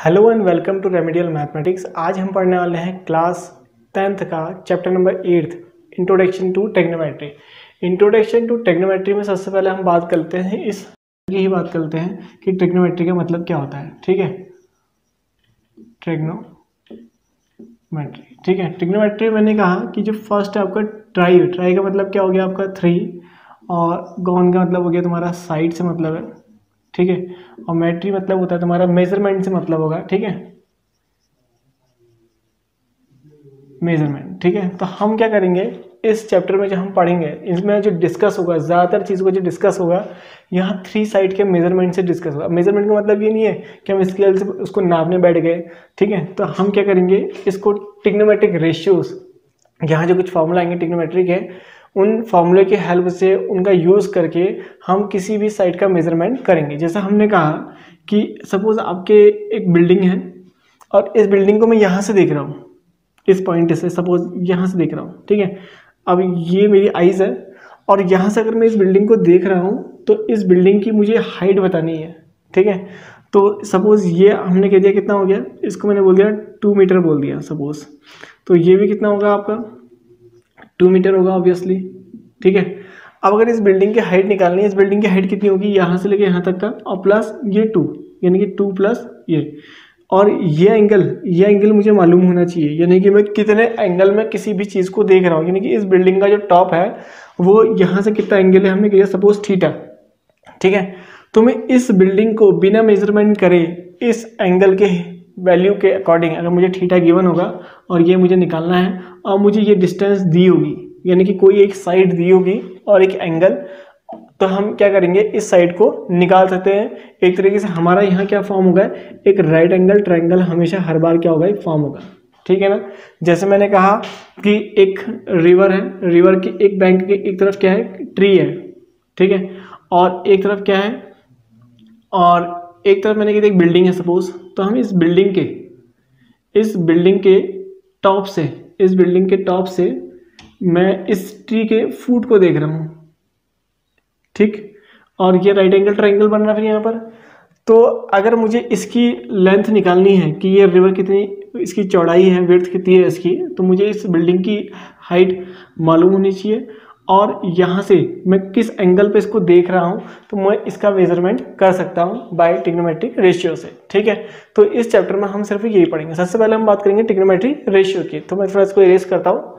Hello and welcome to remedial mathematics. आज हम पढ़ने वाले हैं क्लास 10th का chapter number 8 introduction to trigonometry. Introduction to trigonometry में सबसे पहले हम बात करते हैं बात करते हैं कि टेक्नोमेट्री का मतलब क्या होता है। ठीक है, टेक्नोमेट्री। ठीक है, टेक्नोमेट्री मैंने कहा कि जो फर्स्ट है आपका ट्राई का मतलब क्या हो गया आपका 3, और गॉन का मतलब हो गया तुम्हारा साइड से मतलब है। ठीक है, और मेट्री मतलब होता है तुम्हारा मेजरमेंट से मतलब होगा। ठीक है, मेजरमेंट। ठीक है, तो हम क्या करेंगे इस चैप्टर में जो हम पढ़ेंगे इसमें जो डिस्कस होगा, ज़्यादातर चीज़ों को जो डिस्कस होगा यहाँ 3 साइड के मेजरमेंट से डिस्कस होगा। मेजरमेंट का मतलब ये नहीं है कि हम स्केल से उसको नापने बैठ गए। ठीक है, तो हम क्या करेंगे इसको ट्रिग्नोमेट्रिक रेशियोज, यहाँ जो कुछ फॉर्मूला आएंगे ट्रिग्नोमेट्री के, उन फॉर्मूले की हेल्प से उनका यूज़ करके हम किसी भी साइड का मेजरमेंट करेंगे। जैसा हमने कहा कि सपोज आपके एक बिल्डिंग है और इस बिल्डिंग को मैं यहाँ से देख रहा हूँ, इस पॉइंट से सपोज यहाँ से देख रहा हूँ। ठीक है, अब ये मेरी आइज़ है और यहाँ से अगर मैं इस बिल्डिंग को देख रहा हूँ तो इस बिल्डिंग की मुझे हाइट बतानी है। ठीक है, तो सपोज ये हमने कह दिया कितना हो गया, इसको मैंने बोल दिया 2 मीटर बोल दिया सपोज, तो ये भी कितना होगा आपका 2 मीटर होगा ऑब्वियसली। ठीक है, अब अगर इस बिल्डिंग की हाइट निकालनी है, इस बिल्डिंग की हाइट कितनी होगी यहाँ से लेके यहाँ तक का, और प्लस ये 2 यानी कि 2 प्लस ये, और ये एंगल मुझे मालूम होना चाहिए, यानी कि मैं कितने एंगल में किसी भी चीज़ को देख रहा हूँ। यानी कि इस बिल्डिंग का जो टॉप है वो यहाँ से कितना एंगल है हमने किया सपोज थीटा। ठीक है, तो मैं इस बिल्डिंग को बिना मेजरमेंट करे इस एंगल के वैल्यू के अकॉर्डिंग, अगर मुझे थीटा गिवन होगा और ये मुझे निकालना है और मुझे ये डिस्टेंस दी होगी, यानी कि कोई एक साइड दी होगी और एक एंगल, तो हम क्या करेंगे इस साइड को निकाल सकते हैं। एक तरीके से हमारा यहाँ क्या फॉर्म होगा, एक राइट एंगल ट्रायंगल हमेशा हर बार क्या होगा, एक फॉर्म होगा। ठीक है ना, जैसे मैंने कहा कि एक रिवर है, रिवर की एक बैंक की एक तरफ क्या है, ट्री है। ठीक है, और एक तरफ क्या है, और एक तरफ मैंने कहा एक बिल्डिंग है सपोज, तो हम इस बिल्डिंग के टॉप से मैं इस ट्री के फूट को देख रहा हूँ। ठीक, और ये राइट एंगल ट्रायंगल बन रहा है फिर यहाँ पर। तो अगर मुझे इसकी लेंथ निकालनी है कि ये रिवर कितनी इसकी चौड़ाई है, विड्थ कितनी है इसकी, तो मुझे इस बिल्डिंग की हाइट मालूम होनी चाहिए और यहाँ से मैं किस एंगल पे इसको देख रहा हूँ तो मैं इसका मेजरमेंट कर सकता हूँ बाय ट्रिग्नोमेट्रिक रेशियो से। ठीक है, तो इस चैप्टर में हम सिर्फ यही पढ़ेंगे। सबसे पहले हम बात करेंगे ट्रिग्नोमेट्रिक रेशियो की, तो मैं थोड़ा इसको इरेज करता हूँ।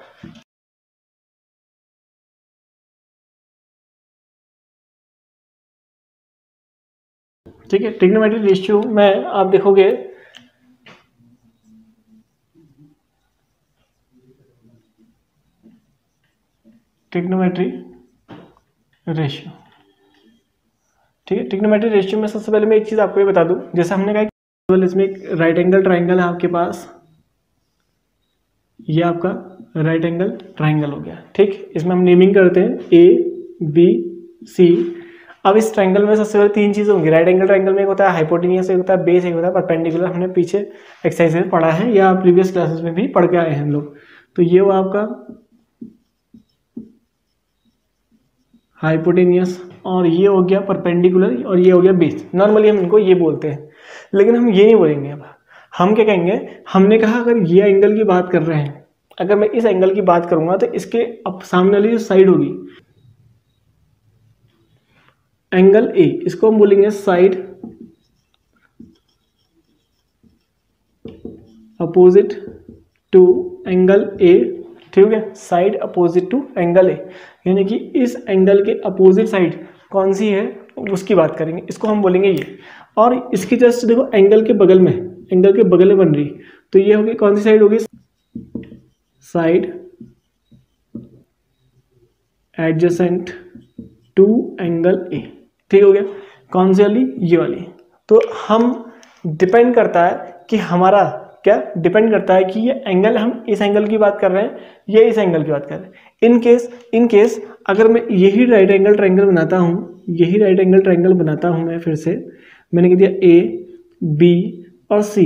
ठीक है, ट्रिग्नोमेट्रिक रेशियो में आप देखोगे ट्रिग्नोमेट्री रेशियो। ठीक है, ट्रिग्नोमेट्री रेशियो में सबसे पहले मैं एक चीज़ आपको ये बता दूं, जैसे हमने कहा कि इसमें एक राइट एंगल ट्रायंगल है आपके पास, ये आपका राइट एंगल ट्रायंगल हो गया। ठीक, इसमें हम नेमिंग करते हैं ABC। अब इस ट्रायंगल में सबसे पहले 3 चीज़ें होंगी। राइट एंगल ट्रायंगल में एक होता है हाइपोटेनियस, एक होता है बेस, एक होता है परपेंडिकुलर। हमने पीछे एक्सरसाइज में पढ़ा है या प्रीवियस क्लासेस में भी पढ़ के आए हैं हम लोग। तो ये हुआ आपका हाइपोटेनियस, और ये हो गया परपेंडिकुलर, और ये हो गया बेस। नॉर्मली हम इनको ये बोलते हैं, लेकिन हम ये नहीं बोलेंगे। अब हम क्या कहेंगे, हमने कहा अगर ये एंगल की बात कर रहे हैं, अगर मैं इस एंगल की बात करूंगा तो इसके अब सामने वाली जो साइड होगी एंगल ए, इसको हम बोलेंगे side opposite to angle A. ठीक है, side opposite to angle A, यानी कि इस एंगल के अपोजिट साइड कौन सी है उसकी बात करेंगे, इसको हम बोलेंगे ये। और इसकी जस्ट देखो एंगल के बगल में बन रही, तो ये होगी कौन सी साइड होगी, side adjacent to angle A. ठीक हो गया, कौन सी वाली, ये वाली। तो हम डिपेंड करता है कि हमारा क्या डिपेंड करता है कि ये एंगल, हम इस एंगल की बात कर रहे हैं या इस एंगल की बात कर रहे हैं। इन केस अगर मैं यही राइट एंगल ट्रायंगल बनाता हूँ, मैं फिर से मैंने कह दिया AB और C।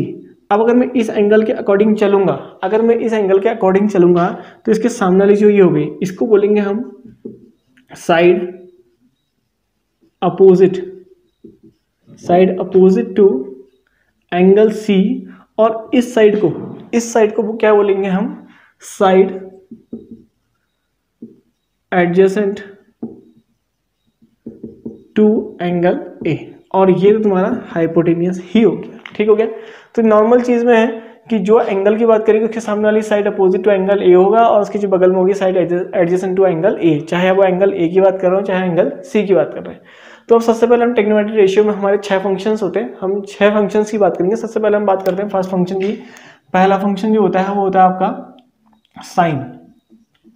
अब अगर मैं इस एंगल के अकॉर्डिंग चलूंगा, तो इसके सामने वाली जो ये हो गई, इसको बोलेंगे हम side opposite to angle C, और इस साइड को क्या बोलेंगे हम, side adjacent to angle A, और ये तो तुम्हारा हाइपोटेनियस ही हो गया। ठीक हो गया। तो नॉर्मल चीज में है कि जो एंगल की बात करेंगे उसके सामने वाली side opposite to angle A होगा, और उसकी जो बगल में होगी side adjacent to angle A, चाहे वो एंगल ए की बात कर रहे हो चाहे एंगल सी की बात कर रहे हैं। तो अब सबसे पहले हम ट्रिग्नोमेट्रिक रेशियो में हमारे 6 फंक्शंस होते हैं, हम 6 फंक्शंस की बात करेंगे। सबसे पहले हम बात करते हैं फर्स्ट फंक्शन की। पहला फंक्शन जो होता है वो होता है आपका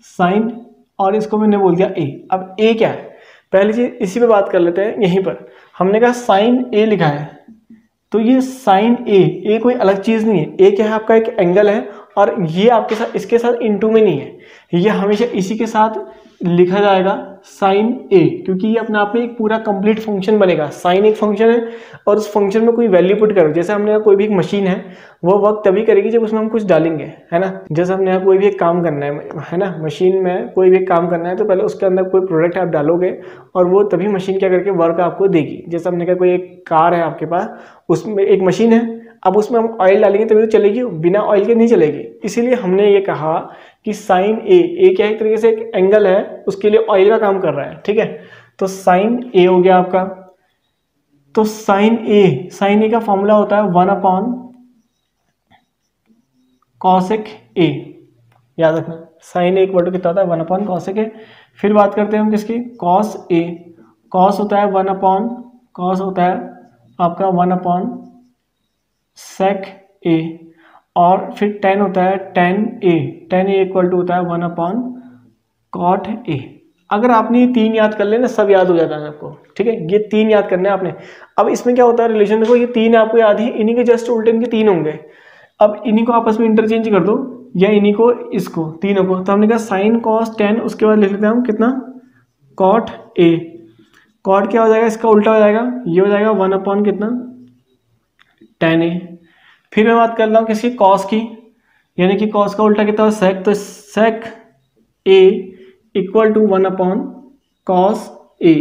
साइन, और इसको मैंने बोल दिया ए। अब ए क्या है, पहली चीज इसी पे बात कर लेते हैं। यहीं पर हमने कहा साइन ए लिखा है, तो ये साइन ए कोई अलग चीज नहीं है। ए क्या है, आपका एक एंगल है, और ये आपके साथ इसके साथ इनटू में नहीं है, ये हमेशा इसी के साथ लिखा जाएगा साइन ए, क्योंकि ये अपने आप में एक पूरा कंप्लीट फंक्शन बनेगा। साइन एक फंक्शन है, और उस फंक्शन में कोई वैल्यू पुट करो, जैसे हमने कोई भी एक मशीन है वो वर्क तभी करेगी जब उसमें हम कुछ डालेंगे, है ना। जैसे हमने कोई भी एक काम करना है ना, मशीन में कोई भी एक काम करना है तो पहले उसके अंदर कोई प्रोडक्ट आप डालोगे, और वो तभी मशीन क्या करके वर्क आपको देगी। जैसे हमने कहा कोई एक कार है आपके पास, उसमें एक मशीन है, अब उसमें हम ऑयल डालेंगे तभी तो चलेगी, बिना ऑयल के नहीं चलेगी। इसीलिए हमने ये कहा कि साइन ए क्या एक तरीके से एक एंगल है, उसके लिए ऑयल का काम कर रहा है। ठीक है, तो साइन ए हो गया आपका। तो साइन ए का फॉर्मूला होता है 1 अपॉन कॉसेक ए, याद रखना। साइन ए इक्वल टू कितना होता है, 1 अपॉन कॉसेक ए। फिर बात करते हैं हम किसकी, कॉस ए। कॉस होता है 1 अपॉन, कॉस होता है आपका 1 अपॉन सेक ए, और फिर टेन होता है टेन ए इक्वल टू होता है 1 अपॉन कॉट ए। अगर आपने ये 3 याद कर लेना, सब याद हो जाता है आपको। ठीक है, ये 3 याद करने हैं आपने। अब इसमें क्या होता है रिलेशन, देखो ये 3 आपको याद है, इन्हीं के जस्ट उल्टे इनके 3 होंगे। अब इन्हीं को आपस में इंटरचेंज कर दो, या इन्हीं को इसको तीनों को। तो हमने कहा साइन कॉस टेन, उसके बाद लिख लेते हैं हम कितना, कॉट ए। कॉट क्या हो जाएगा, इसका उल्टा हो जाएगा, ये हो जाएगा 1 अपॉन कितना, टेन ए। फिर मैं बात कर रहा हूँ किसकी, कॉस की, यानी कि कॉस का उल्टा कितना, सेक। तो सेक A equal to 1 upon cos A,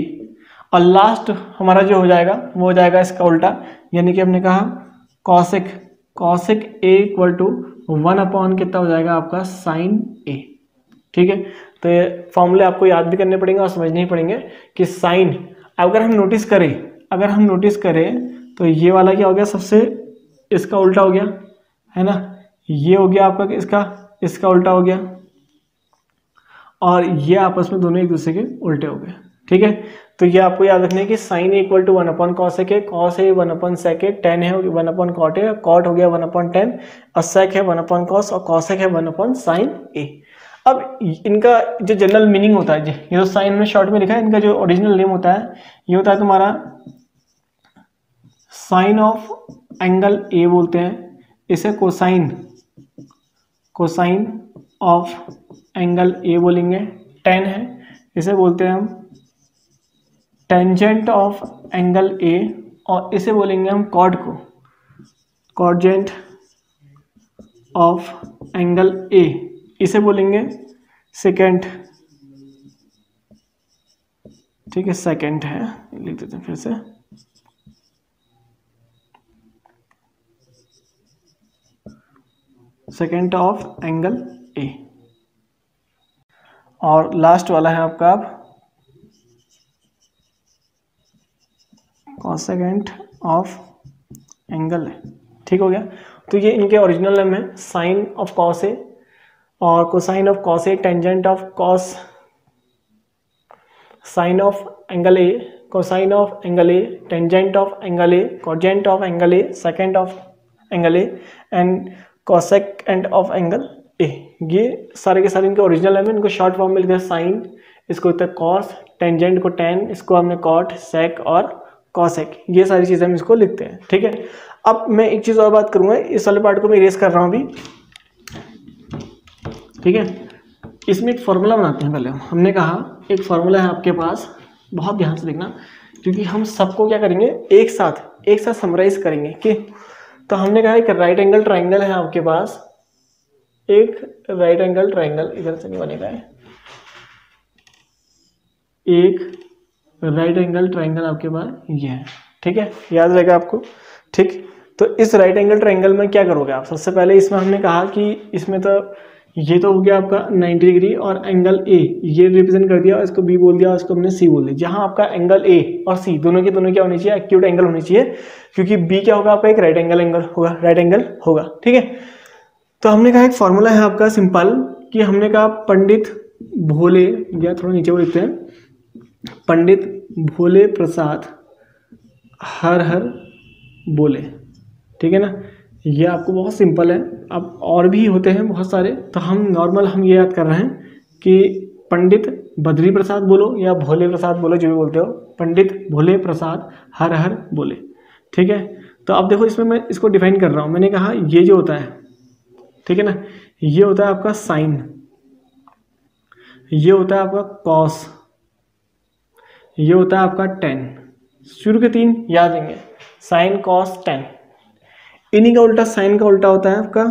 और लास्ट हमारा जो हो जाएगा वो हो जाएगा इसका उल्टा, यानी कि हमने कहा cosec A equal to 1 upon कितना हो जाएगा आपका, साइन ए। ठीक है, तो ये फॉर्मूले आपको याद भी करने पड़ेंगे और समझने ही पड़ेंगे कि साइन, अगर हम नोटिस करें तो ये वाला क्या हो गया, सबसे इसका उल्टा हो गया, है ना। ये हो गया आपका इसका उल्टा हो गया, और ये आपस में दोनों एक दूसरे के उल्टे हो गए। ठीक है, तो ये आपको याद रखना है कि sine equal to 1 upon cosec है, कॉस है 1 अपॉन सेक है, टेन है 1 अपॉन कॉट है, कॉट हो गया 1 अपॉन टेन, और सेक है 1 अपॉन कॉस, और कॉसेक है 1 अपॉन साइन ए। अब इनका जो जनरल मीनिंग होता है, ये तो साइन में शॉर्ट में लिखा है, इनका जो ओरिजिनल नेम होता है ये होता है तुम्हारा साइन ऑफ एंगल ए बोलते हैं, इसे कोसाइन ऑफ एंगल ए बोलेंगे। टेन है, इसे बोलते हैं हम टेंजेंट ऑफ एंगल ए, और इसे बोलेंगे हम कॉट को, कॉटजेंट ऑफ एंगल ए, इसे बोलेंगे सेकेंड। ठीक है, सेकेंड है, लिख देते हैं फिर से, सेकेंड ऑफ एंगल ए। और लास्ट वाला है आपका कॉसेकेंट ऑफ एंगल ए। ठीक हो गया, तो ये इनके ओरिजिनल नेम है, साइन ऑफ कॉस ए और cosine of cos A, tangent of cos, sine of angle A, cosine of angle A, tangent of angle A, cotangent of angle A, secant of angle A, and cosecant of angle A. ये सारे के सारे इनके original name है, इनको short form में लिखते हैं साइन, इसको लिखते हैं कॉस, टेंजेंट को टेन, इसको हमने कॉट, सेक और कॉसेक, ये सारी चीज़ें हम इसको लिखते हैं। ठीक है, अब मैं एक चीज़ और बात करूंगा, इस वाले पार्ट को मैं इरेज कर रहा हूँ अभी। ठीक है, इसमें एक फॉर्मूला बनाते हैं पहले। हमने कहा एक फॉर्मूला है आपके पास, बहुत ध्यान से देखना, क्योंकि हम सबको क्या करेंगे एक साथ समराइज करेंगे कि, तो हमने कहा एक राइट एंगल ट्राइंगल है आपके पास, एक राइट एंगल ट्राइंगल, इधर से नहीं बनेगा, एक राइट एंगल ट्राइंगल आपके पास ये है। ठीक है, याद रहेगा आपको। ठीक, तो इस राइट एंगल ट्रायंगल में क्या करोगे आप? सबसे पहले इसमें हमने कहा कि इसमें तो ये तो हो गया आपका 90 डिग्री और एंगल ए ये रिप्रेजेंट कर दिया, इसको बी बोल दिया, इसको हमने सी बोल दिया। जहां आपका एंगल ए और सी दोनों के दोनों क्या होनी चाहिए? एक्यूट एंगल होनी चाहिए, क्योंकि बी क्या होगा आपका? एक राइट एंगल होगा, राइट एंगल होगा। ठीक है, तो हमने कहा एक फॉर्मूला है आपका सिंपल कि हमने कहा पंडित भोले, या थोड़ा नीचे लिखते हैं, पंडित भोले प्रसाद हर हर बोले। ठीक है ना, ये आपको बहुत सिंपल है। अब और भी होते हैं बहुत सारे, तो हम नॉर्मल हम ये याद कर रहे हैं कि पंडित बद्री प्रसाद बोलो या भोले प्रसाद बोलो, जो भी बोलते हो, पंडित भोले प्रसाद हर हर बोले। ठीक है, तो अब देखो इसमें मैं इसको डिफाइन कर रहा हूँ। मैंने कहा ये जो होता है, ठीक है ना, ये होता है आपका साइन, ये होता है आपका कॉस, ये होता है आपका टेन। शुरू के 3 याद देंगे, साइन कॉस टेन। इन्हीं का उल्टा, साइन का उल्टा होता है आपका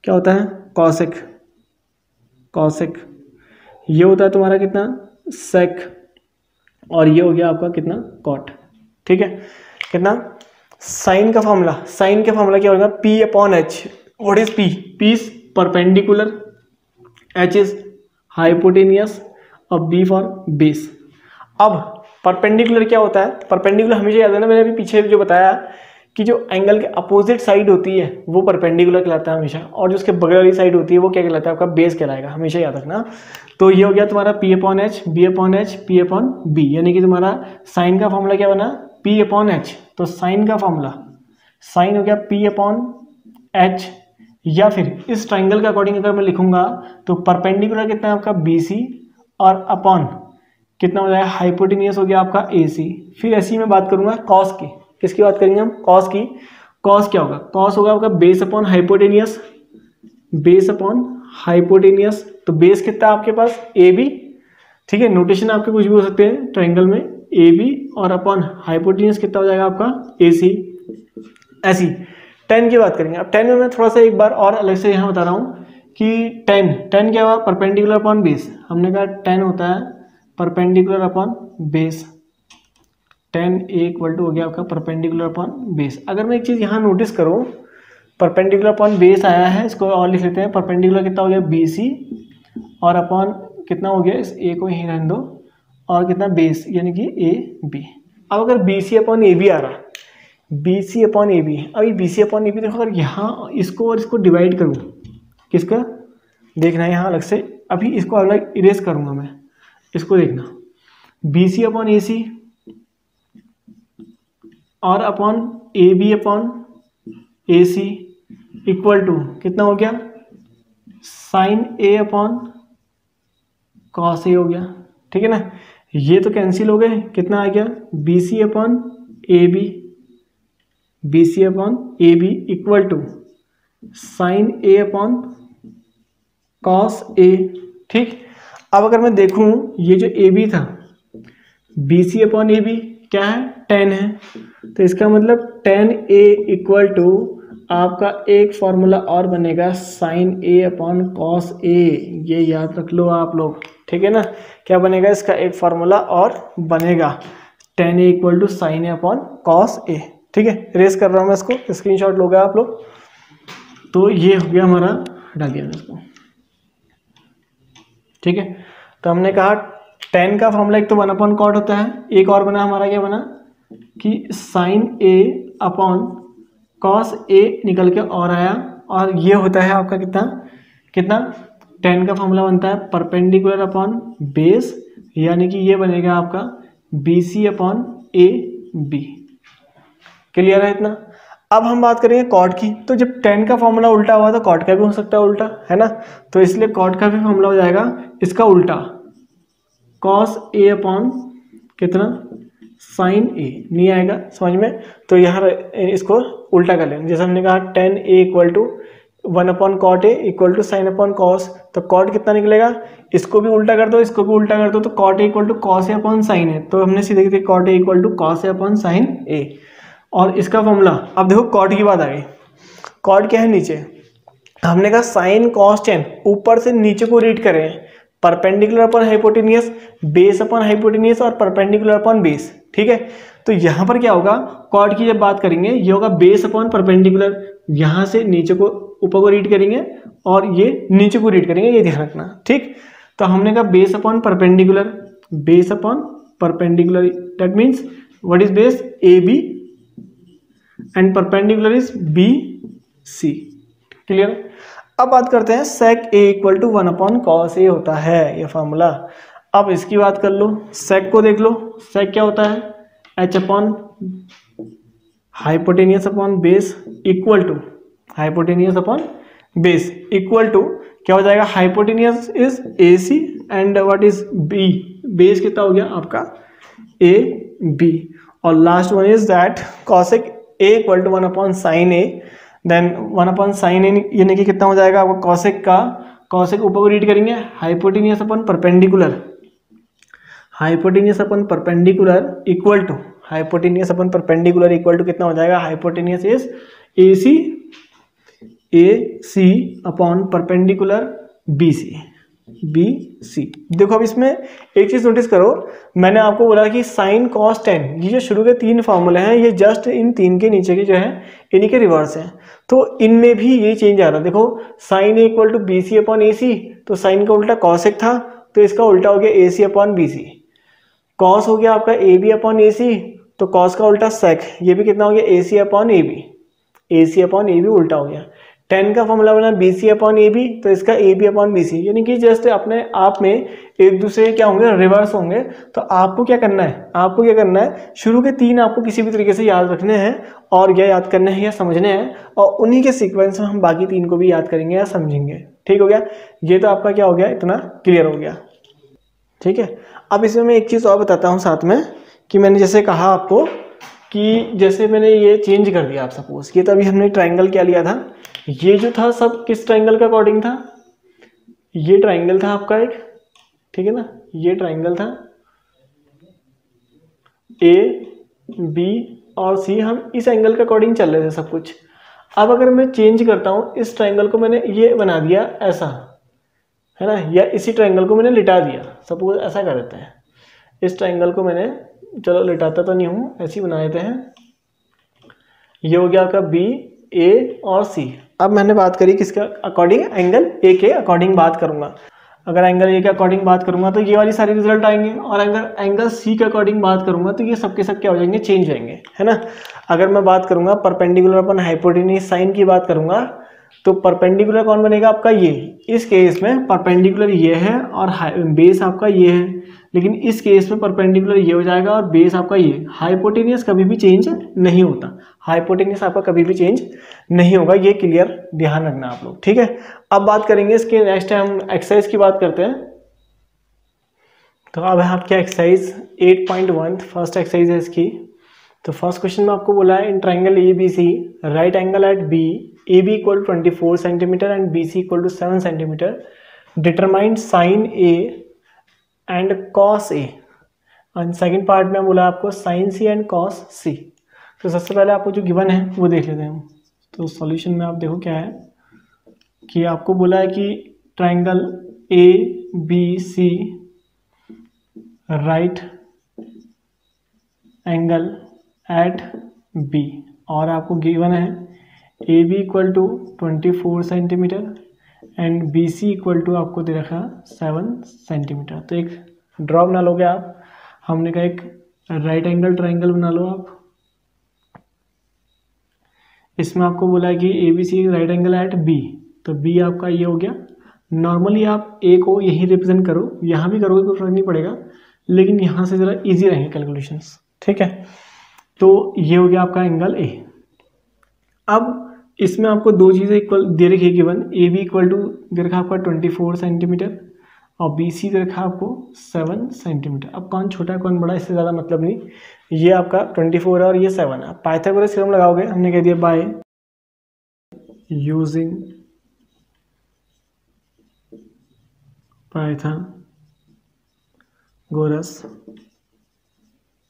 क्या होता है? कॉसेक। कॉसेक ये होता है तुम्हारा कितना? सेक। और ये हो गया आपका कितना? कॉट। ठीक है, कितना? साइन का फॉर्मूला, साइन का फॉर्मूला क्या होगा? P upon H. What is P? P is perpendicular, H is hypotenuse और बी फॉर बेस। अब परपेंडिकुलर क्या होता है? परपेंडिकुलर हमेशा याद है ना, मैंने अभी पीछे जो बताया कि जो एंगल के अपोजिट साइड होती है वो परपेंडिकुलर कहलाता है हमेशा, और जो उसके बगल वाली साइड होती है वो क्या कहलाता है? आपका बेस कहलाएगा, हमेशा याद रखना। तो ये हो गया तुम्हारा P upon H, B upon H, P upon B, यानी कि तुम्हारा साइन का फॉर्मूला क्या बना? P upon H. तो साइन का फॉर्मूला, साइन हो गया पी अपॉन एच, या फिर इस ट्राइंगल के अकॉर्डिंग अगर मैं लिखूंगा तो परपेंडिकुलर कितना है आपका? बी सी, और अपॉन कितना हो जाएगा? हाइपोटेनियस हो गया आपका ए सी। फिर ऐसी में बात करूंगा कॉस की। किसकी बात करेंगे हम? कॉस की। कॉस क्या होगा? कॉस होगा आपका base upon hypotenuse, base upon hypotenuse. तो बेस कितना है आपके पास? A B. ठीक है, नोटेशन आपके कुछ भी हो सकते हैं ट्रायंगल में, ए बी, और अपॉन हाइपोटेनियस कितना हो जाएगा आपका? ए सी। ऐसी टेन की बात करेंगे। अब टेन में मैं थोड़ा सा एक बार और अलग से यहाँ बता रहा हूँ कि टेन क्या हुआ? Perpendicular upon base. हमने कहा टेन होता है perpendicular upon base. Tan A equal to हो गया आपका परपेंडिकुलर अपॉन बेस। अगर मैं एक चीज़ यहाँ नोटिस करूँ, परपेंडिकुलर अपॉन बेस आया है, इसको और लिख लेते हैं। परपेंडिकुलर कितना हो गया? बी सी, और अपॉन कितना हो गया? इस ए को यहीं रहने दो, और कितना? बेस, यानी कि ए बी। अब अगर B C upon A B आ रहा, B C upon A B, अभी B C upon A B देखो, अगर यहाँ इसको और इसको डिवाइड करूँ, किसका देखना है यहाँ अलग से, अभी इसको अलग इरेज करूँगा मैं, इसको देखना, B C upon A C और upon A B upon A C equal to कितना हो गया? Sine A upon cos A हो गया। ठीक है ना, ये तो कैंसिल हो गए, कितना आ गया? B C upon A B, B C upon A B equal to sine A upon cos A. ठीक, अब अगर मैं देखूं ये जो ए बी था, B C upon A B क्या है? टेन है, तो इसका मतलब टेन ए इक्वल टू आपका एक फॉर्मूला और बनेगा साइन ए अपॉन कॉस ए। ये याद रख लो आप लोग, ठीक है ना। क्या बनेगा? इसका एक फॉर्मूला और बनेगा, tan A equal to sine A upon cos A. ठीक है, रेस कर रहा हूँ मैं इसको, स्क्रीनशॉट लोगे आप लोग। तो ये हो गया हमारा, हटा दिया मैंने इसको। ठीक है, तो हमने कहा टेन का फॉर्मूला एक तो 1 अपॉन कॉट होता है, एक और बना हमारा, क्या बना कि साइन ए अपॉन कॉस ए निकल के और आया, और ये होता है आपका कितना टेन का फॉर्मूला बनता है परपेंडिकुलर अपॉन बेस, यानी कि ये बनेगा आपका B C upon A B. Clear है इतना? अब हम बात करेंगे कॉट की। तो जब टेन का फॉर्मूला उल्टा हुआ तो कॉट का भी हो सकता है उल्टा, है ना। तो इसलिए कॉट का भी फॉर्मूला हो जाएगा इसका उल्टा, कॉस ए अपॉन कितना साइन ए। नहीं आएगा समझ में? तो यहाँ इसको उल्टा कर लेंगे। जैसे हमने कहा tan A equal to 1 upon cot A equal to sine upon cos, तो कॉट कितना निकलेगा? इसको भी उल्टा कर दो, इसको भी उल्टा कर दो, तो cot A equal to cos A upon sine A. तो हमने सीधे सीधे cot A equal to cos A upon sine A, और इसका फॉर्मूला। अब देखो कॉट की बात आ गई। कॉट क्या है? नीचे हमने कहा साइन कॉस टेन, ऊपर से नीचे को रीड करें, perpendicular upon hypotenuse, base upon hypotenuse और परपेंडिकुलर अपॉन बेस। ठीक है, तो यहाँ पर क्या होगा, कॉर्ड की जब बात करेंगे ये होगा बेस अपॉन परपेंडिकुलर, यहाँ से नीचे को ऊपर को रीड करेंगे और ये नीचे को रीड करेंगे, ये ध्यान रखना, ठीक। तो हमने कहा base upon perpendicular, base upon perpendicular, that means what is base, A B and perpendicular is B C. Clear. अब बात करते हैं sec A equal to 1 upon cos A होता है ये फॉर्मूला। अब इसकी बात कर लो, सेक को देख लो, सेक क्या होता है, H upon hypotenuse upon base equal to hypotenuse upon base equal to क्या हो जाएगा, hypotenuse is A C and what is B, base कितना हो गया आपका ए बी, और last one is that cosec A equal to 1 upon sine A, then 1 upon sine A यानी कि कितना हो जाएगा आपका कॉसेक का, कॉसेक ऊपर को रीड करेंगे hypotenuse upon perpendicular, hypotenuse upon perpendicular equal to hypotenuse upon perpendicular equal to कितना हो जाएगा, hypotenuse is A C upon perpendicular B C. देखो अब इसमें एक चीज नोटिस करो, मैंने आपको बोला कि साइन कॉस टेन, ये जो शुरू के 3 फॉर्मूले हैं ये जस्ट इन 3 के नीचे के जो है इन्हीं के रिवर्स हैं, तो इनमें भी ये चेंज आ रहा है। देखो sine A equal to B C upon A C, तो साइन का उल्टा कॉसेक था, तो इसका उल्टा हो गया A C upon B C. Cos हो गया आपका A B upon A C, तो कॉस का उल्टा सेक, ये भी कितना हो गया A C upon A B, A C upon A B उल्टा हो गया। टेन का फॉर्मूला बना B C upon A B, तो इसका A B upon B C, यानी कि जस्ट अपने आप में एक दूसरे क्या होंगे, रिवर्स होंगे। तो आपको क्या करना है, आपको क्या करना है, शुरू के 3 आपको किसी भी तरीके से याद रखने हैं और या याद करने हैं या समझने हैं, और उन्हीं के सीक्वेंस में हम बाकी 3 को भी याद करेंगे या समझेंगे। ठीक हो गया, ये तो आपका क्या हो गया, इतना क्लियर हो गया। ठीक है, अब इसमें मैं एक चीज़ और बताता हूँ साथ में, कि मैंने जैसे कहा आपको कि जैसे मैंने ये चेंज कर दिया, आप सपोज ये तो अभी हमने ट्राइंगल क्या लिया था, ये जो था सब किस ट्राइंगल का अकॉर्डिंग था, ये ट्राइंगल था आपका एक, ठीक है ना, ये ट्राइंगल था ए बी और सी, हम इस एंगल के अकॉर्डिंग चल रहे थे सब कुछ। अब अगर मैं चेंज करता हूँ, इस ट्राइंगल को मैंने ये बना दिया ऐसा, है ना, या इसी ट्राइंगल को मैंने लिटा दिया, सपोज ऐसा कर देते हैं, इस ट्राइंगल को मैंने, चलो लिटाता तो नहीं हूँ, ऐसे ही बना देते हैं, ये हो गया आपका बी ए और सी। अब मैंने बात करी किसका अकॉर्डिंग, एंगल ए के अकॉर्डिंग बात करूंगा। अगर एंगल ए के अकॉर्डिंग बात करूंगा तो ये वाली सारी रिजल्ट आएंगे, और अगर एंगल सी के अकॉर्डिंग बात करूंगा तो ये सबके सब क्या हो जाएंगे, चेंज होंगे, है ना। अगर मैं बात करूंगा परपेंडिकुलर अपन हाइपोटेन्यूज साइन की बात करूंगा, तो परपेंडिकुलर कौन बनेगा आपका, ये, इस केस में परपेंडिकुलर ये है और बेस आपका ये है, लेकिन इस केस में परपेंडिकुलर ये हो जाएगा और बेस आपका ये। हाइपोटेनियस कभी भी चेंज नहीं होता, हाइपोटेनियस आपका कभी भी चेंज नहीं होगा, ये क्लियर ध्यान रखना आप लोग। ठीक है, अब बात करेंगे इसके, नेक्स्ट टाइम हम एक्सरसाइज की बात करते हैं। तो अब है आपकी एक्सरसाइज 8.1, फर्स्ट एक्सरसाइज है इसकी। तो फर्स्ट क्वेश्चन में आपको बोला है, in triangle A B C right angle at B, A B equal 24 centimetre and B C equal to 7 centimetre, determine sine A and cos A, और सेकेंड पार्ट में बोला आपको sine C and cos C. तो सबसे पहले आपको जो given है वो देख लेते हैं हम। तो सॉल्यूशन में आप देखो क्या है, कि आपको बोला है कि triangle A B C right angle at B, और आपको गिवन है A B equal to 24 centimetre and B C equal to आपको दे रखा 7 सेंटीमीटर। तो एक ड्रॉ बना लोगे आप, हमने कहा एक राइट एंगल ट्राइंगल बना लो आप। इसमें आपको बोला है कि A B C right angle at B, तो बी आपका ये हो गया। नॉर्मली आप ए को यही रिप्रेजेंट करो, यहाँ भी करोगे कोई फर्क नहीं पड़ेगा, लेकिन यहाँ से ज़रा इजी रहेंगे कैलकुलेशंस। ठीक है, तो ये हो गया आपका एंगल ए। अब इसमें आपको 2 चीज़ें इक्वल दे रखी है given, A B equal to दे रखा आपका 24 सेंटीमीटर और बी सी दे रखा आपको 7 सेंटीमीटर। अब कौन छोटा है कौन बड़ा, इससे ज़्यादा मतलब नहीं, ये आपका 24 है और ये 7 है। पाइथागोरस थ्योरम लगाओगे, हमने कह दिया by using Pythagoras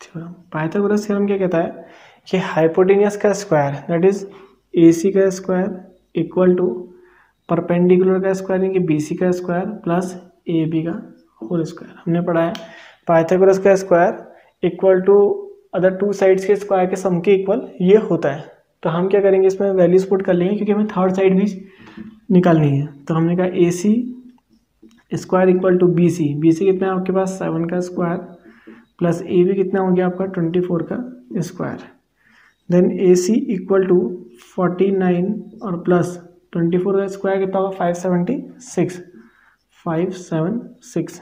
theorem. Pythagoras theorem क्या कहता है कि हाइपोटेनियस का square that is A C का स्क्वायर इक्वल टू परपेंडिकुलर का स्क्वायर यानी कि बी सी का स्क्वायर प्लस ए बी का होल स्क्वायर। हमने पढ़ा है पाइथागोरस का square equal to other two sides के स्क्वायर के सम के इक्वल ये होता है। तो हम क्या करेंगे, इसमें वैल्यूज पुट कर लेंगे क्योंकि हमें थर्ड साइड भी निकालनी है। तो हमने कहा A C square equal to B C. B C कितना है आपके पास 7 का स्क्वायर प्लस ए बी कितना हो गया आपका 24 का square. Then A C equal to 49 और प्लस 24 का स्क्वायर कितना होगा 576।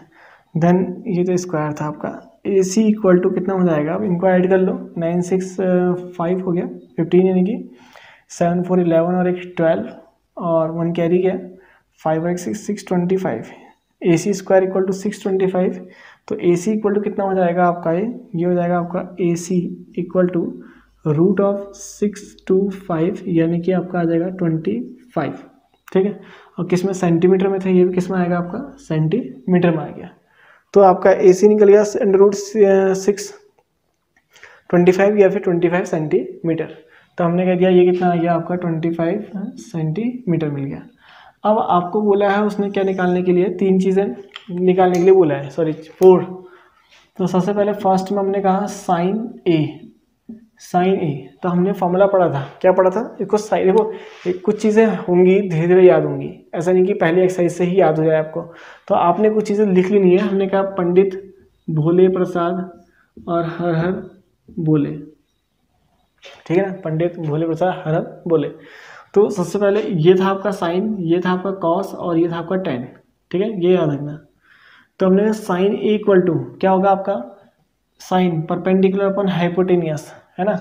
देन ये जो स्क्वायर था आपका ए सी इक्वल टू कितना हो जाएगा, अब इनको ऐड कर लो। 9 6 5 हो गया 15 यानी कि 7 4 11 और एक 12 और 1 कैरी गया 5 और 6 625। ए सी स्क्वायर इक्वल टू 625। तो ए सी इक्वल टू कितना हो जाएगा आपका, ये हो जाएगा आपका ए C equal to root of 625 यानी कि आपका आ जाएगा 25। ठीक है, और किस में सेंटीमीटर में था, ये भी किस में आएगा आपका सेंटीमीटर में आ गया। तो आपका ए सी निकल गया √ 625 या फिर 25 सेंटीमीटर। तो हमने कह दिया ये कितना आ गया आपका 25 सेंटीमीटर मिल गया। अब आपको बोला है उसने क्या निकालने के लिए, 3 चीज़ें निकालने के लिए बोला है, सॉरी 4। तो सबसे पहले फर्स्ट में हमने कहा साइन ए। तो हमने फॉर्मूला पढ़ा था, क्या पढ़ा था, इसको साइन, देखो कुछ चीज़ें होंगी धीरे धीरे याद होंगी, ऐसा नहीं कि पहली एक्सरसाइज से ही याद हो जाए आपको। तो आपने कुछ चीज़ें लिख लेनी है। हमने कहा पंडित भोले प्रसाद और हर हर बोले, ठीक है ना, पंडित भोले प्रसाद हर हर बोले। तो सबसे पहले ये था आपका साइन, ये था आपका कॉस और ये था आपका टेन, ठीक है, ये याद रखना। तो हमने साइन ए इक्वल टू क्या होगा आपका, साइन परपेंडिकुलर अपॉन हाइपोटेनियस, है ना।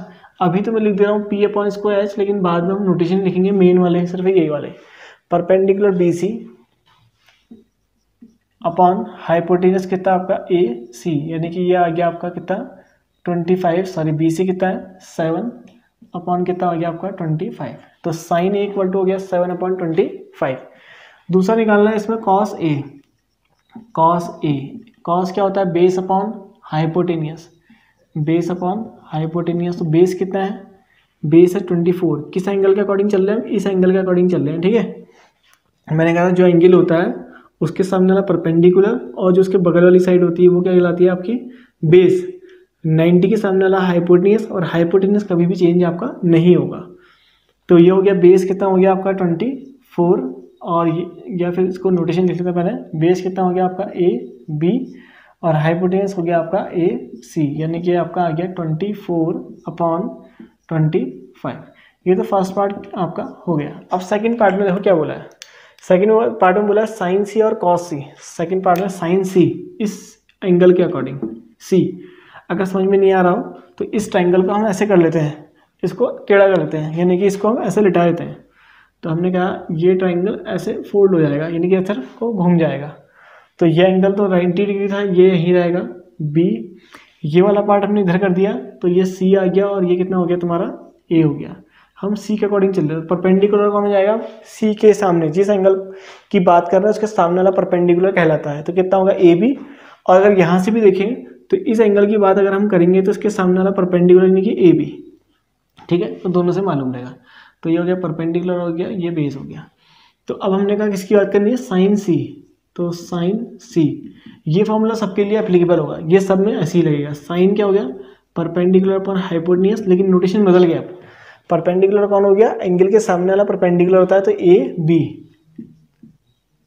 अभी तो मैं लिख दे रहा हूँ पी अपॉन स्क्वायर एच, लेकिन बाद में हम नोटेशन लिखेंगे मेन वाले, सिर्फ यही वाले, perpendicular B C upon hypotenuse कितना आपका ए सी, यानी कि ये आ गया आपका कितना 25, सॉरी बी सी कितना है 7 अपॉन कितना आ गया आपका 25। तो साइन ए इक्वल टू हो गया 7 अपॉन 25। दूसरा निकालना है इसमें कॉस ए। कॉस क्या होता है, base upon hypotenuse, base upon hypotenuse. तो बेस कितना है, बेस है 24, किस एंगल के अकॉर्डिंग चल रहे हैं, इस एंगल के अकॉर्डिंग चल रहे हैं, ठीक है। मैंने कहा जो एंगल होता है उसके सामने वाला परपेंडिकुलर और जो उसके बगल वाली साइड होती है वो क्या कहलाती है आपकी बेस। 90 के सामने वाला हाइपोटेनियस, और हाइपोटेनियस कभी भी चेंज आपका नहीं होगा। तो ये हो गया बेस कितना हो गया आपका 24, और या फिर इसको नोटेशन लिख लेते हैं पहले, बेस कितना हो गया आपका ए बी और हाइपोटेनियस हो गया आपका ए सी, यानी कि आपका आ गया 24 अपॉन 25। ये तो फर्स्ट पार्ट आपका हो गया। अब सेकंड पार्ट में देखो क्या बोला है, सेकंड पार्ट में बोला है साइन सी और कॉस सी। सेकंड पार्ट में साइन सी इस एंगल के अकॉर्डिंग सी, अगर समझ में नहीं आ रहा हो तो इस ट्रायंगल को हम ऐसे कर लेते हैं, इसको टेढ़ा कर लेते हैं, यानी कि इसको हम ऐसे लिटा देते हैं। तो हमने कहा ये ट्रायंगल ऐसे फोल्ड हो जाएगा, यानी कि इधर को घूम जाएगा। तो ये एंगल तो 90 डिग्री था, ये यहीं रहेगा बी। ये वाला पार्ट हमने इधर कर दिया तो ये सी आ गया, और ये कितना हो गया तुम्हारा ए हो गया। हम सी के अकॉर्डिंग चल रहे हैं। परपेंडिकुलर कौन हो जाएगा, सी के सामने जिस एंगल की बात कर रहे हैं उसके सामने वाला परपेंडिकुलर कहलाता है। तो कितना होगा ए बी, और अगर यहाँ से भी देखें तो इस एंगल की बात अगर हम करेंगे तो इसके सामने वाला परपेंडिकुलर यानी कि ए बी, ठीक है। तो दोनों से मालूम रहेगा। तो ये हो गया परपेंडिकुलर हो गया, ये बेस हो गया। तो अब हमने कहा किसकी बात करनी है, साइन सी। तो साइन सी ये फॉर्मूला सबके लिए एप्लीकेबल होगा, ये सब में ऐसे ही लगेगा। साइन क्या हो गया, परपेंडिकुलर अपॉन हाइपोटेनियस, लेकिन नोटेशन बदल गया। परपेंडिकुलर कौन हो गया, एंगल के सामने वाला परपेंडिकुलर होता है तो ए बी,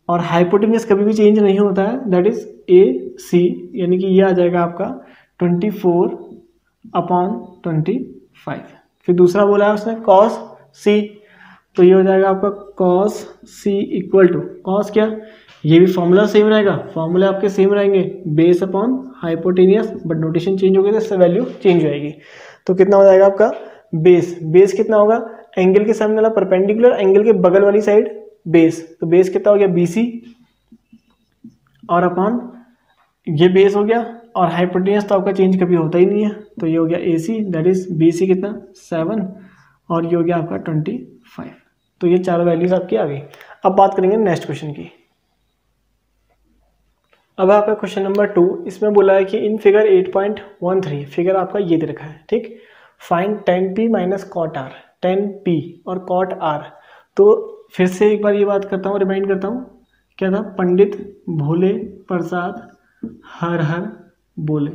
और हाइपोटेनियस कभी भी चेंज नहीं होता है, दैट इज ए सी, यानी कि ये आ जाएगा आपका 24 अपॉन 25। फिर दूसरा बोला है उसने कॉस सी, तो ये हो जाएगा आपका cos C equal to, cos क्या, ये भी फॉर्मूला सेम रहेगा, फॉर्मूले आपके सेम रहेंगे, base upon hypotenuse, but notation change होगी तो इससे वैल्यू चेंज हो जाएगी। तो कितना हो जाएगा आपका बेस, बेस कितना होगा, एंगल के सामने वाला परपेंडिकुलर, एंगल के बगल वाली साइड बेस। तो बेस कितना हो गया बी सी, और अपॉन ये बेस हो गया, और हाइपोटेनियस तो आपका चेंज कभी होता ही नहीं है, तो ये हो गया A C, that is B C कितना 7, और ये हो गया आपका 25। तो ये चारों वैल्यूज आपकी आ गई। अब बात करेंगे नेक्स्ट क्वेश्चन की। अब आपका क्वेश्चन नंबर 2, इसमें बोला है कि इन फिगर 8.13 फिगर आपका ये दे रखा है, ठीक। Find tan p minus cot R, tan p और कॉट आर। तो फिर से एक बार ये बात करता हूँ, रिमाइंड करता हूँ, क्या था, पंडित भोले प्रसाद हर हर बोले,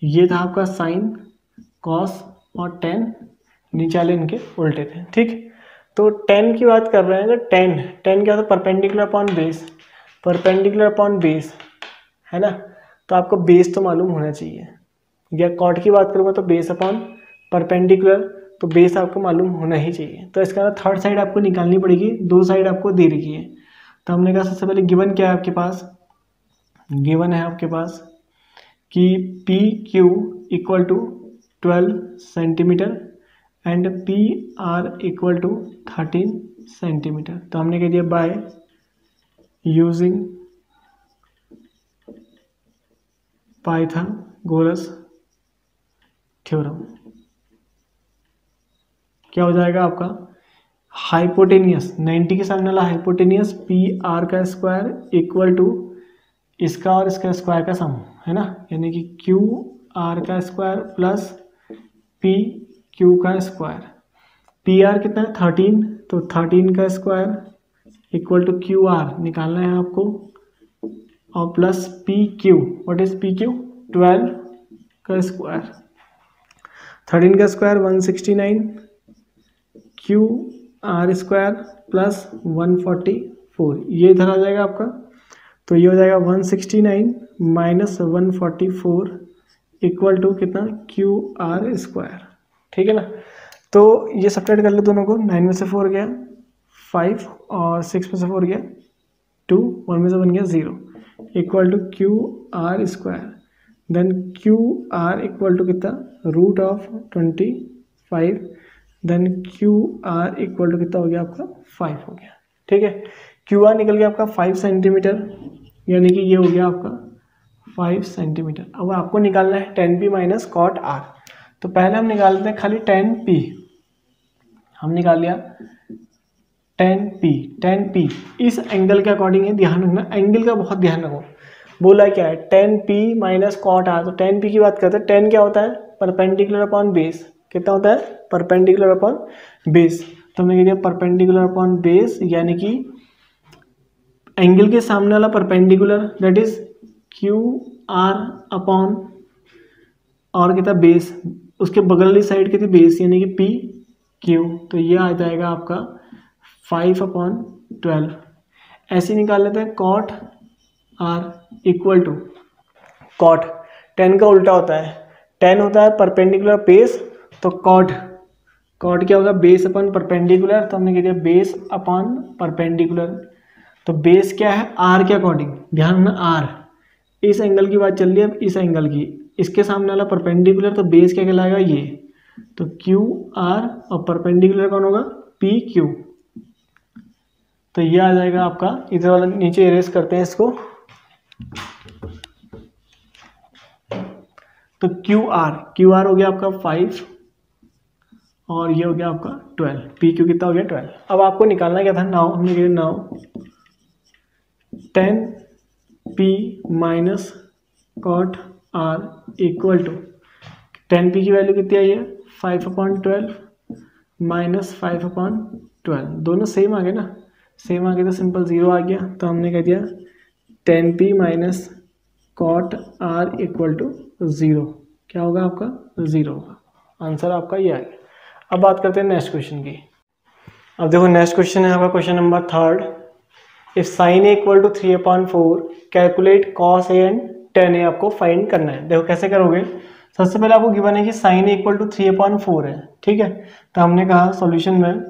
ये था आपका साइन, कॉस और टेन, नीचे वाले इनके उल्टे थे। ठीक, तो टेन की बात कर रहे हैं, अगर टेन क्या होता है, perpendicular upon base, perpendicular upon base है ना, तो आपको बेस तो मालूम होना चाहिए। या कॉट की बात करूँगा तो बेस अपॉन परपेंडिकुलर, तो बेस आपको मालूम होना ही चाहिए। तो इसका थर्ड साइड आपको निकालनी पड़ेगी, दो साइड आपको दे रखी है। तो हमने कहा सबसे पहले गिवन क्या है आपके पास, गिवन है आपके पास कि P Q equal to 12 centimetre and P R equal to 13 centimetre. तो हमने कह दिया बाय यूजिंग पाइथागोरस थ्योरम क्या हो जाएगा आपका, हाइपोटेनियस 90 के सामने वाला हाइपोटेनियस पी आर का स्क्वायर इक्वल टू इसका और इसका स्क्वायर का सम है ना, यानी कि क्यू आर का स्क्वायर प्लस पी क्यू का स्क्वायर। पी आर कितना है 13, तो 13 का square equal to Q R निकालना है आपको, और plus P Q, what is P Q 12 का स्क्वायर, 13 का square 169, Q R square plus 144, ये इधर आ जाएगा आपका। तो ये हो जाएगा 169 माइनस 144 इक्वल टू कितना, क्यू आर स्क्वायर। ठीक है ना, तो ये सब्ट्रैक्ट कर लो दोनों को, 9 में से 4 गया 5 और 6 में से 4 गया 2, 1 में से 1 गया 0 equal to Q R square, then Q R equal to कितना root of 25, then Q R equal to कितना हो गया आपका 5 हो गया। ठीक है, क्यू आर निकल गया आपका 5 सेंटीमीटर, यानी कि ये हो गया आपका 5 सेंटीमीटर। अब आपको निकालना है 10p माइनस कॉट आर। तो पहले हम निकाल लेते हैं खाली 10p, हम निकाल लिया 10p इस एंगल के अकॉर्डिंग है, ध्यान रखना एंगल का बहुत ध्यान रखो। बोला क्या है 10p माइनस कॉट आर, तो 10p की बात करते हैं, 10 क्या होता है परपेंडिकुलर अपॉन बेस, कितना होता है परपेंडिकुलर अपॉन बेस। तो हमने कह दिया परपेंडिकुलर अपॉन बेस, यानी कि एंगल के सामने वाला perpendicular that is Q R upon और कितना बेस, उसके बगल वाली साइड कितनी बेस यानी कि पी क्यू, तो ये आ जाएगा आपका 5/12। ऐसे निकाल लेते हैं cot R equal to cot, 10 का उल्टा होता है, 10 होता है परपेंडिकुलर बेस, तो कॉट क्या होगा बेस अपॉन परपेंडिकुलर, तो हमने कह दिया बेस अपॉन परपेंडिकुलर। तो बेस क्या है आर के अकॉर्डिंग, ध्यान रखना आर, इस एंगल की बात चल रही है, अब इस एंगल की, इसके सामने वाला परपेंडिकुलर, तो बेस क्या कहलाएगा ये, तो क्यू आर और परपेंडिकुलर कौन होगा पी क्यू। तो ये आ जाएगा आपका, इधर वाला नीचे इरेज करते हैं इसको, तो क्यू आर हो गया आपका 5 और ये हो गया आपका 12, पी क्यू कितना हो गया 12। अब आपको निकालना क्या था, नाउ हमने कहा now 10p minus cot R equal to 10p की वैल्यू कितनी आई है 5/12 माइनस 5/12, दोनों सेम आ गए ना, सेम आ गए तो सिंपल 0 आ गया। तो हमने कह दिया 10p minus cot R equal to 0, क्या होगा आपका 0 होगा, आंसर आपका ये आ गया। अब बात करते हैं नेक्स्ट क्वेश्चन की। अब देखो नेक्स्ट क्वेश्चन है आपका question number 3, if sine A equal to 3/4 calculate cos A and tan A आपको फाइंड करना है। देखो कैसे करोगे, सबसे पहले आपको गिवन है कि साइन ए इक्वल टू 3/4 है, ठीक है। तो हमने कहा सॉल्यूशन में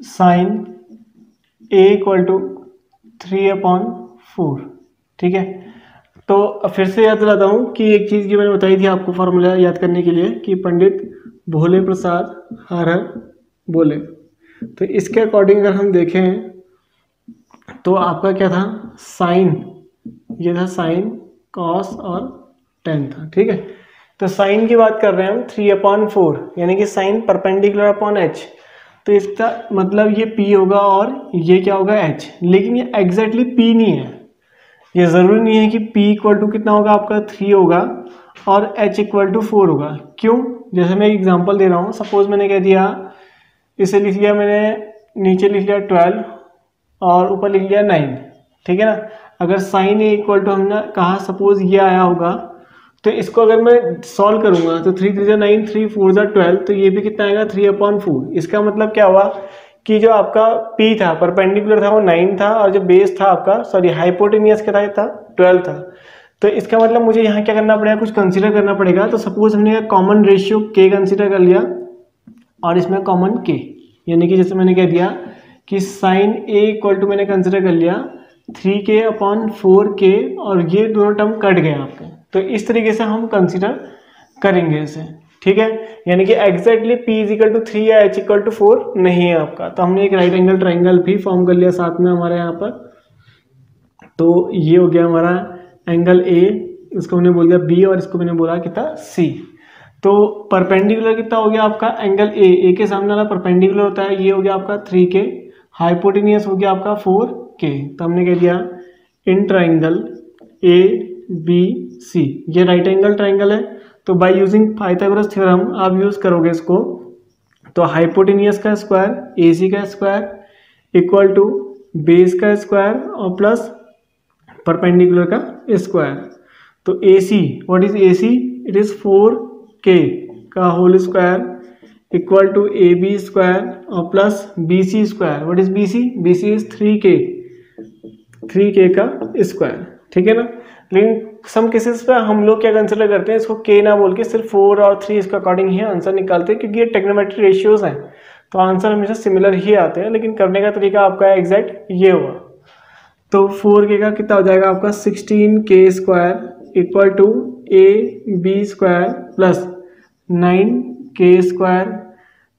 साइन ए इक्वल टू 3/4, ठीक है। तो फिर से याद दिलाता हूँ कि एक चीज़ की मैंने बताई थी आपको फॉर्मूला याद करने के लिए कि पंडित भोले प्रसाद हर हर बोले। तो इसके अकॉर्डिंग अगर हम देखें तो आपका क्या था साइन, ये था साइन, कॉस और टेन था, ठीक है। तो साइन की बात कर रहे हैं हम 3/4, यानी कि साइन परपेंडिकुलर अपॉन एच, तो इसका मतलब ये P होगा और ये क्या होगा H, लेकिन ये एग्जैक्टली P नहीं है, ये ज़रूरी नहीं है कि P इक्वल टू कितना होगा आपका 3 होगा और H इक्वल टू 4 होगा। क्यों, जैसे मैं एग्जांपल दे रहा हूँ, सपोज मैंने कह दिया, इसे लिख लिया मैंने, नीचे लिख लिया 12 और ऊपर लिख लिया 9, ठीक है ना। अगर साइन ए इक्वल टू हमने कहा सपोज ये आया होगा तो इसको अगर मैं सॉल्व करूंगा तो 3 3 9, 3 4 12, तो ये भी कितना आएगा 3/4। इसका मतलब क्या हुआ कि जो आपका P था परपेंडिकुलर था वो 9 था, और जो बेस था आपका सॉरी हाइपोटेनियस क्या था 12 था। तो इसका मतलब मुझे यहाँ क्या करना पड़ेगा, कुछ कंसीडर करना पड़ेगा। तो सपोज हमने कॉमन रेशियो K कंसीडर कर लिया और इसमें कॉमन K, यानी कि जैसे मैंने कह दिया कि साइन A इक्वल टू मैंने कंसीडर कर लिया 3K/4K, और ये दोनों टर्म कट गए आपके। तो इस तरीके से हम कंसीडर करेंगे इसे, ठीक है। यानी कि एग्जैक्टली P इक्वल टू 3 या H इक्वल टू 4 नहीं है आपका। तो हमने एक राइट एंगल ट्राइंगल भी फॉर्म कर लिया साथ में हमारे यहाँ पर। तो ये हो गया हमारा एंगल A, इसको मैंने बोल दिया B, और इसको मैंने बोला कितना C। तो परपेंडिकुलर कितना हो गया आपका एंगल A के सामने वाला परपेंडिकुलर होता है, ये हो गया आपका 3K, हाइपोटेनियस हो गया आपका 4K। तो हमने कह दिया इन ट्राइंगल ABC, ये राइट एंगल ट्राइंगल है। तो बाय यूजिंग पाइथागोरस थ्योरम आप यूज करोगे इसको, तो हाइपोटेनियस का स्क्वायर AC का स्क्वायर इक्वल टू बेस का स्क्वायर और प्लस परपेंडिकुलर का स्क्वायर। तो AC, what is AC? It is 4K का whole square equal to AB square और plus BC square. What is BC? BC is 3K का square, ठीक है ना। लेकिन सम केसेस पे हम लोग क्या कंसिडर करते हैं, इसको K ना बोल के सिर्फ 4 और 3 इसका अकॉर्डिंग ही आंसर निकालते हैं, क्योंकि ये टेक्नोमेट्री रेशियोज हैं तो आंसर हमेशा सिमिलर ही आते हैं। लेकिन करने का तरीका आपका एग्जैक्ट ये हुआ। तो 4K का कितना हो जाएगा आपका 16K square equal to AB square plus 9K square.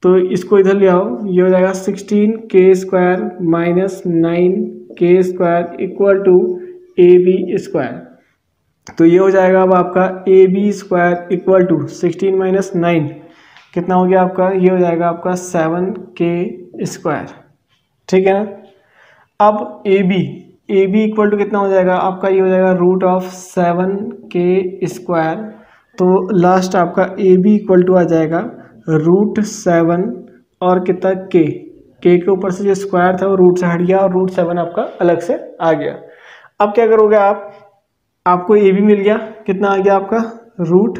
तो इसको इधर ले आओ, ये हो जाएगा 16K square minus 9K square equal to AB square. तो ये हो जाएगा अब आपका AB square equal to 16 minus 9 कितना हो गया आपका, ये हो जाएगा आपका 7K स्क्वायर, ठीक है ना। अब AB इक्वल टू कितना हो जाएगा आपका, ये हो जाएगा रूट ऑफ 7K स्क्वायर। तो लास्ट आपका AB इक्वल टू आ जाएगा रूट 7 और कितना K के ऊपर से जो स्क्वायर था वो रूट से हट गया और रूट 7 आपका अलग से आ गया। अब क्या करोगे आप, आपको AB मिल गया, कितना आ गया आपका रूट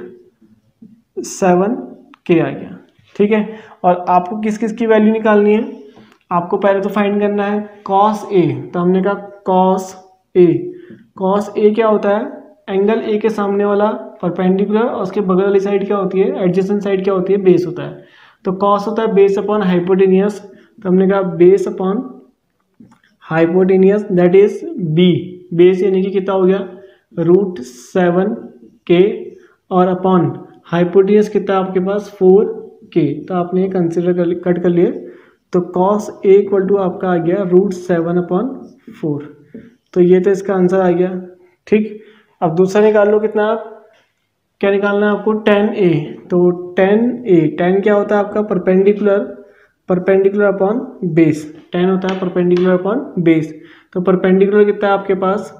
7K आ गया, ठीक है। और आपको किस किस की वैल्यू निकालनी है, आपको पहले तो फाइंड करना है cos A। तो हमने कहा cos A क्या होता है, एंगल A के सामने वाला परपेंडिकुलर और उसके बगल वाली साइड क्या होती है, एडजेसेंट साइड क्या होती है, बेस होता है। तो cos होता है बेस अपॉन हाइपोटेनियस। तो हमने कहा base upon hypotenuse that is B, base यानी कि कितना हो गया रूट 7K और अपॉन हाइपोटेनियस कितना आपके पास 4K। तो आपने कंसिडर कट कर लिए। तो cos A इक्वल टू आपका आ गया रूट 7/4। तो ये तो इसका आंसर आ गया, ठीक। अब दूसरा निकाल लो, कितना आप क्या निकालना है आपको, tan A। तो tan क्या होता है आपका परपेंडिकुलर अपॉन बेस, tan होता है परपेंडिकुलर अपॉन बेस। तो परपेंडिकुलर कितना है आपके पास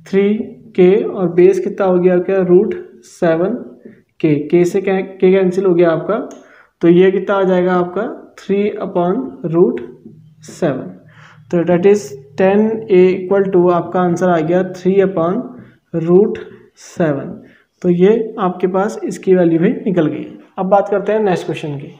3K और बेस कितना हो गया आपका रूट 7K, K से K कैंसिल हो गया आपका। तो ये कितना आ जाएगा आपका 3/√7। तो that is tan A equal to आपका आंसर आ गया 3/√7। तो ये आपके पास इसकी वैल्यू भी निकल गई। अब बात करते हैं नेक्स्ट क्वेश्चन की।